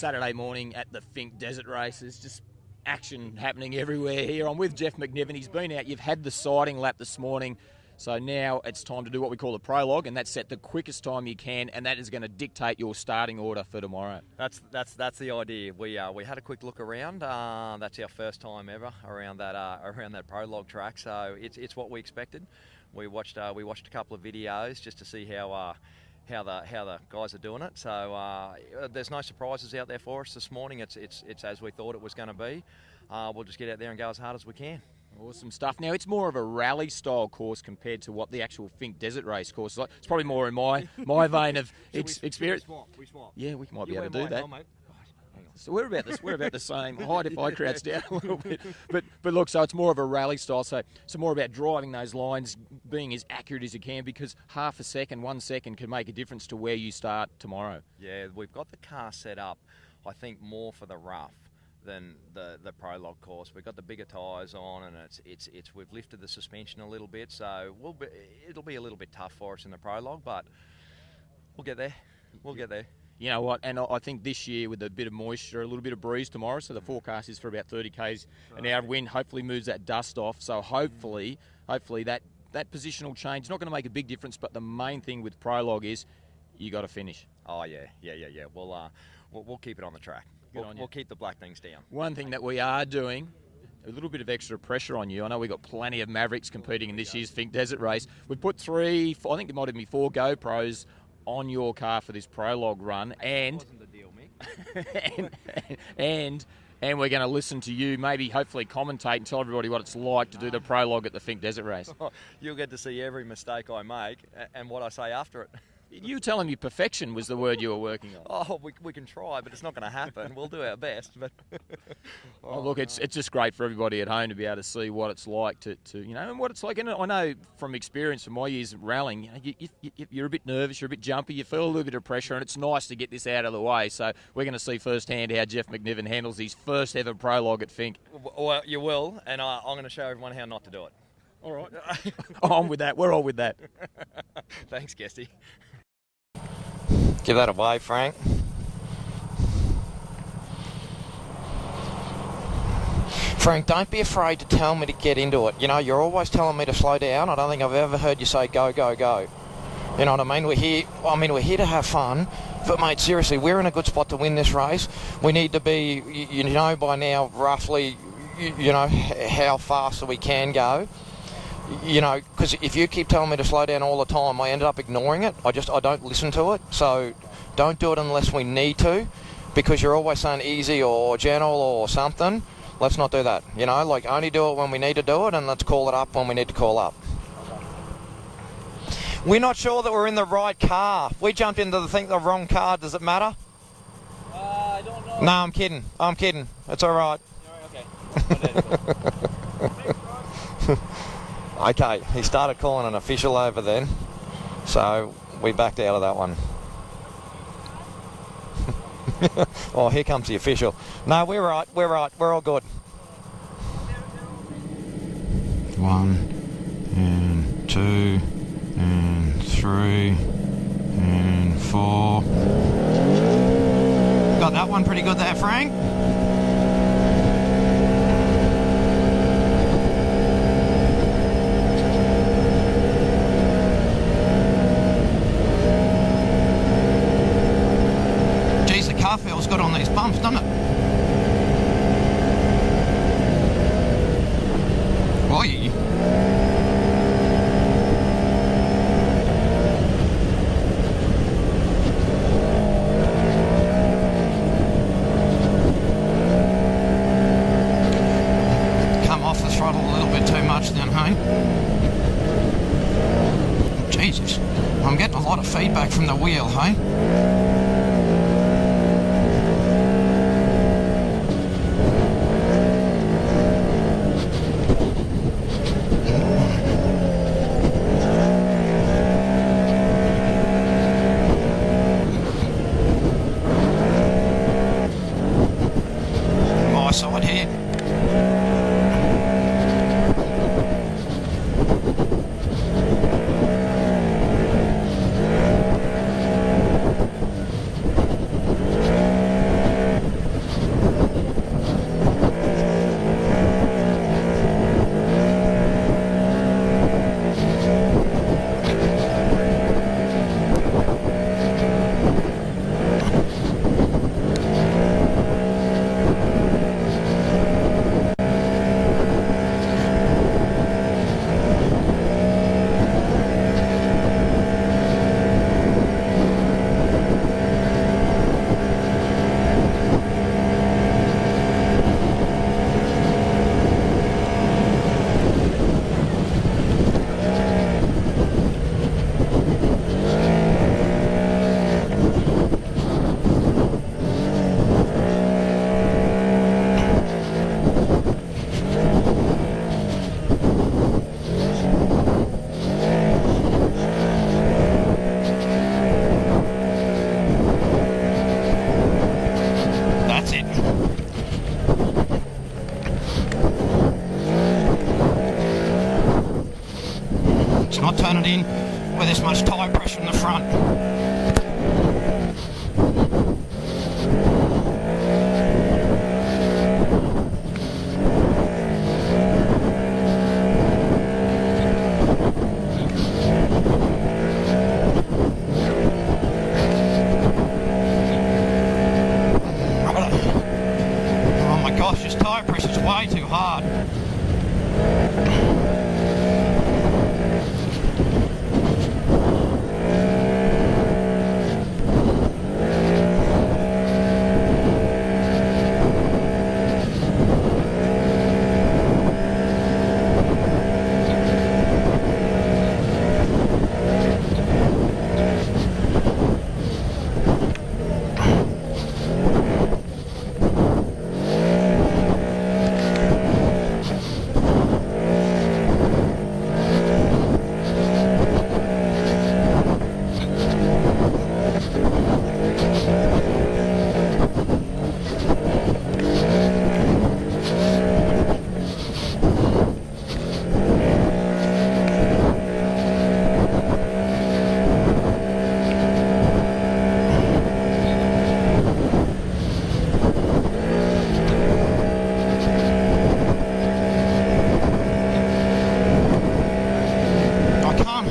Saturday morning at the Finke Desert Races. Just action happening everywhere here. I'm with Jeff McNiven. He's been out. You've had the sighting lap this morning. So now it's time to do what we call a prologue, and that's set the quickest time you can, and that is going to dictate your starting order for tomorrow. That's the idea. We had a quick look around. That's our first time ever around that prologue track. So it's what we expected. We watched a couple of videos just to see how the guys are doing it. So there's no surprises out there for us this morning. It's as we thought it was going to be. We'll just get out there and go as hard as we can. Awesome stuff. Now, it's more of a rally-style course compared to what the actual Finke Desert Race course is like. It's probably more in my vein of experience. We swap. Yeah, we might be able to do that. Mate. So we're about the same height if I crouch down a little bit. But look, so it's more of a rally style. So more about driving those lines, being as accurate as you can, because half a second, 1 second can make a difference to where you start tomorrow. Yeah, we've got the car set up, I think, more for the rough than the prologue course. We've got the bigger tyres on, and we've lifted the suspension a little bit, so it'll be a little bit tough for us in the prologue, but we'll get there. We'll get there. You know what, and I think this year with a bit of moisture, a little bit of breeze tomorrow, so the forecast is for about 30 k's an hour wind, hopefully moves that dust off, so hopefully that positional change is not going to make a big difference, but the main thing with prologue is you got to finish. Oh, yeah. We'll keep it on the track. We'll keep the black things down. One thing that we are doing, a little bit of extra pressure on you. I know we've got plenty of Mavericks competing in this year's Finke Desert Race. We've put 3, I think there might even be 4 GoPros on your car for this prologue run. And that wasn't the deal, Mick. and we're going to listen to you, maybe hopefully commentate and tell everybody what it's like to do the prologue at the Finke Desert Race. You'll get to see every mistake I make and what I say after it. You were telling me perfection was the word you were working on. Oh, we can try, but it's not going to happen. We'll do our best. But look, it's just great for everybody at home to be able to see what it's like to and what it's like. And I know from experience, from my years of rallying, you're a bit nervous, you're a bit jumpy, you feel a little bit of pressure, and it's nice to get this out of the way. So we're going to see firsthand how Jeff McNiven handles his first ever prologue at Finke. Well, you will, and I'm going to show everyone how not to do it. All right. I'm with that. We're all with that. Thanks, Guesty. Give that away, Frank. Frank, don't be afraid to tell me to get into it. You know, you're always telling me to slow down. I don't think I've ever heard you say go, go, go. You know what I mean? We're here to have fun. But, mate, seriously, we're in a good spot to win this race. We need to be, you know, by now, roughly, you know, how fast we can go. You know, because if you keep telling me to slow down all the time, I end up ignoring it. I don't listen to it. So don't do it unless we need to, because you're always saying easy or gentle or something. Let's not do that. You know, like, only do it when we need to do it, and let's call it up when we need to call up. We're not sure that we're in the right car. We jumped into the wrong car. Does it matter? I don't know. No, I'm kidding. It's all right. Okay. Okay, he started calling an official over then, so we backed out of that one. Oh, here comes the official. No, we're right, we're all good. 1 and 2 and 3 and 4. Got that one pretty good there, Frank. Car feels good on these bumps, doesn't it? Oi. Come off the throttle a little bit too much then, hey? Jesus, I'm getting a lot of feedback from the wheel, hey? Side here. turn it in with this much tyre pressure in the front. Oh my gosh, this tyre pressure's way too hard.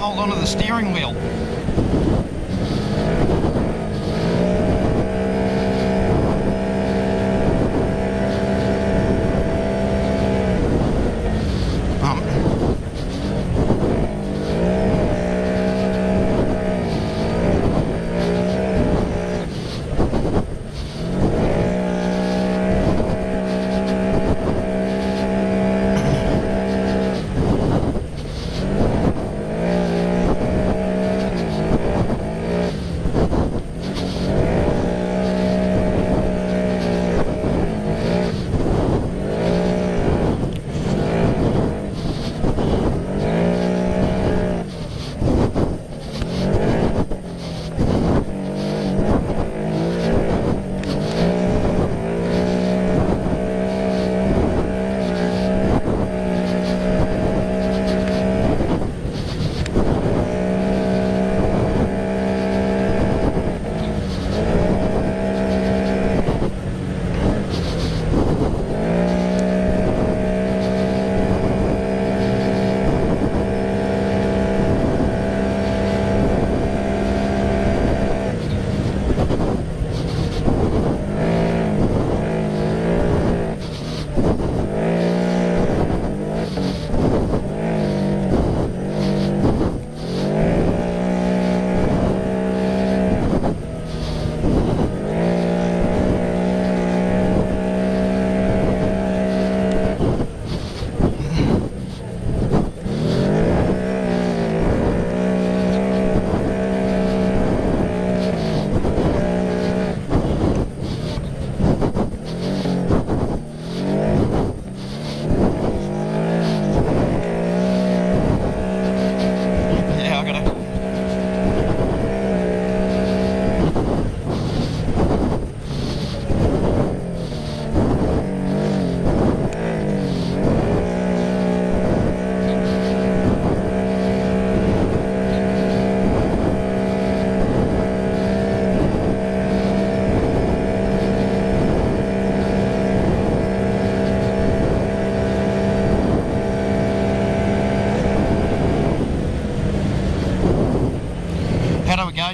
Onto the steering wheel.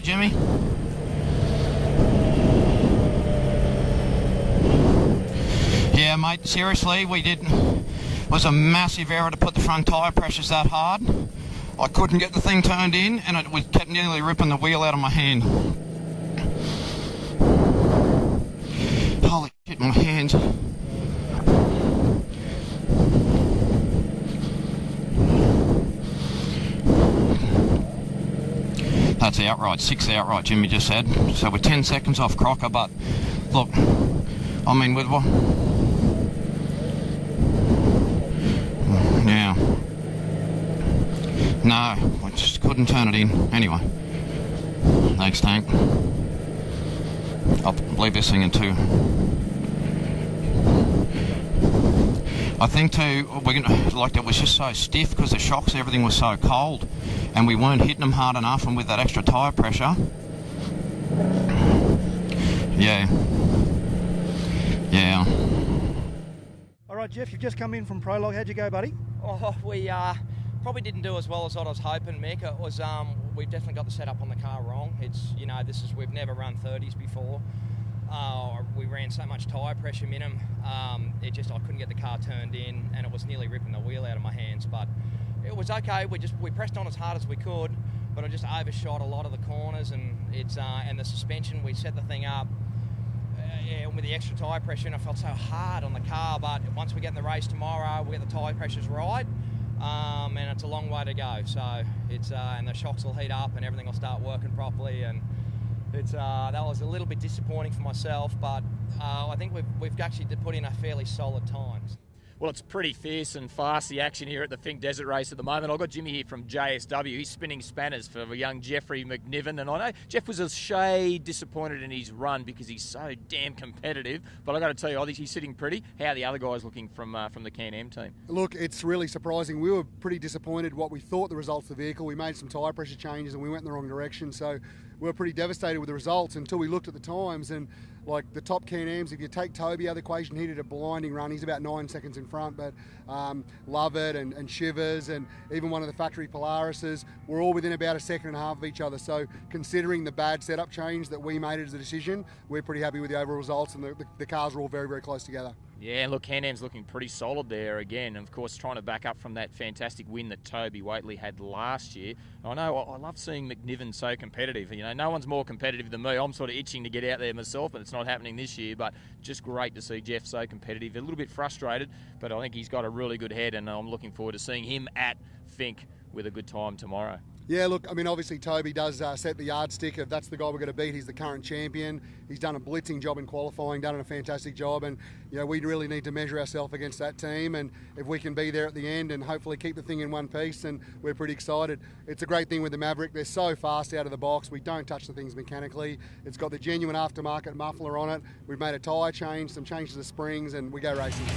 Jimmy? Yeah, mate, seriously, it was a massive error to put the front tyre pressures that hard. I couldn't get the thing turned in and it kept nearly ripping the wheel out of my hand. Holy shit, my hands. That's outright, 6 outright, Jimmy just said. So we're 10 seconds off Crocker, but look, I mean, with what? Now, no, I just couldn't turn it in. Anyway, thanks, Tank. I'll leave this thing in 2. I think too, like it was just so stiff because the shocks, everything was so cold, and we weren't hitting them hard enough, and with that extra tyre pressure, yeah. All right, Jeff, you've just come in from prologue. How'd you go, buddy? Oh, we probably didn't do as well as what I was hoping, Mick. It was we've definitely got the setup on the car wrong. It's we've never run 30s before. We ran so much tyre pressure minimum. I couldn't get the car turned in, and it was nearly ripping the wheel out of my hands. But it was okay. We pressed on as hard as we could, but I just overshot a lot of the corners, and and the suspension. We set the thing up. With the extra tyre pressure, and I felt so hard on the car, but once we get in the race tomorrow, we get the tyre pressures right, and it's a long way to go. So and the shocks will heat up and everything will start working properly, and that was a little bit disappointing for myself, but I think we've actually put in a fairly solid time. Well, it's pretty fierce and fast, the action here at the Finke Desert Race at the moment. I've got Jimmy here from JSW. He's spinning spanners for young Jeffrey McNiven. And I know Jeff was a shade disappointed in his run because he's so damn competitive. But I've got to tell you, I think he's sitting pretty. How are the other guys looking from the Can-Am team? Look, it's really surprising. We were pretty disappointed what we thought the results of the vehicle. We made some tyre pressure changes and we went in the wrong direction. So we were pretty devastated with the results until we looked at the times. And like the top Can-Ams, if you take Toby out of the equation, he did a blinding run. He's about 9 seconds in front, but Lovett and Shivers and even one of the factory Polarises were all within about a second and a half of each other. So considering the bad setup change that we made as a decision, we're pretty happy with the overall results, and the cars are all very, very close together. Yeah, and look, Can-Am's looking pretty solid there again. Of course, trying to back up from that fantastic win that Toby Waitley had last year. I know I love seeing McNiven so competitive. You know, no one's more competitive than me. I'm sort of itching to get out there myself, but it's not happening this year. But just great to see Jeff so competitive. A little bit frustrated, but I think he's got a really good head, and I'm looking forward to seeing him at Finke with a good time tomorrow. Yeah, look, I mean, obviously Toby does set the yardstick of that's the guy we're going to beat. He's the current champion. He's done a blitzing job in qualifying, done a fantastic job, and you know we really need to measure ourselves against that team. And if we can be there at the end and hopefully keep the thing in one piece, then we're pretty excited. It's a great thing with the Maverick. They're so fast out of the box. We don't touch the things mechanically. It's got the genuine aftermarket muffler on it. We've made a tyre change, some changes to the springs, and we go racing.